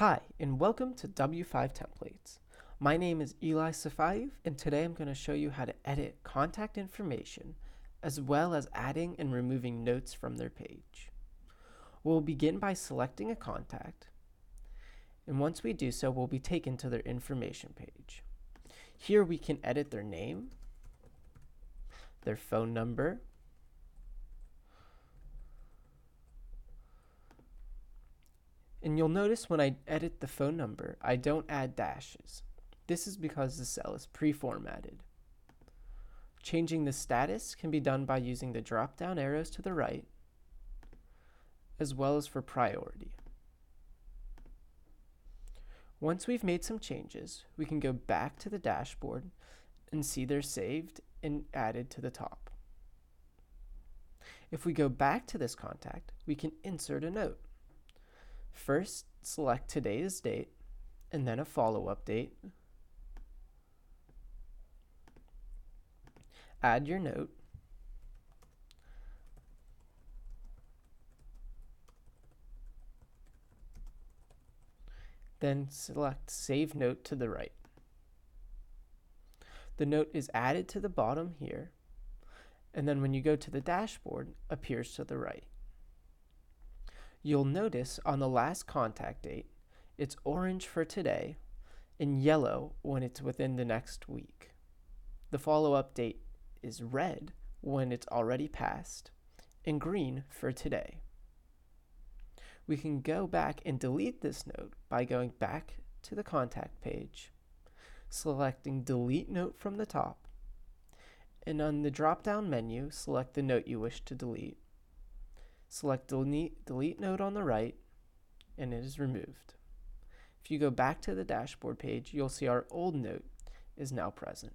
Hi, and welcome to W5 Templates. My name is Eli Safayev, and today I'm going to show you how to edit contact information, as well as adding and removing notes from their page. We'll begin by selecting a contact, and once we do so, we'll be taken to their information page. Here we can edit their name, their phone number, and you'll notice when I edit the phone number, I don't add dashes. This is because the cell is pre-formatted. Changing the status can be done by using the drop-down arrows to the right, as well as for priority. Once we've made some changes, we can go back to the dashboard and see they're saved and added to the top. If we go back to this contact, we can insert a note. First, select today's date, and then a follow-up date. Add your note. Then select Save Note to the right. The note is added to the bottom here, and then when you go to the dashboard, appears to the right. You'll notice on the last contact date, it's orange for today and yellow when it's within the next week. The follow-up date is red when it's already passed and green for today. We can go back and delete this note by going back to the contact page, selecting Delete Note from the top, and on the drop-down menu, select the note you wish to delete. Select Delete Note on the right, and it is removed. If you go back to the dashboard page, you'll see our old note is now present.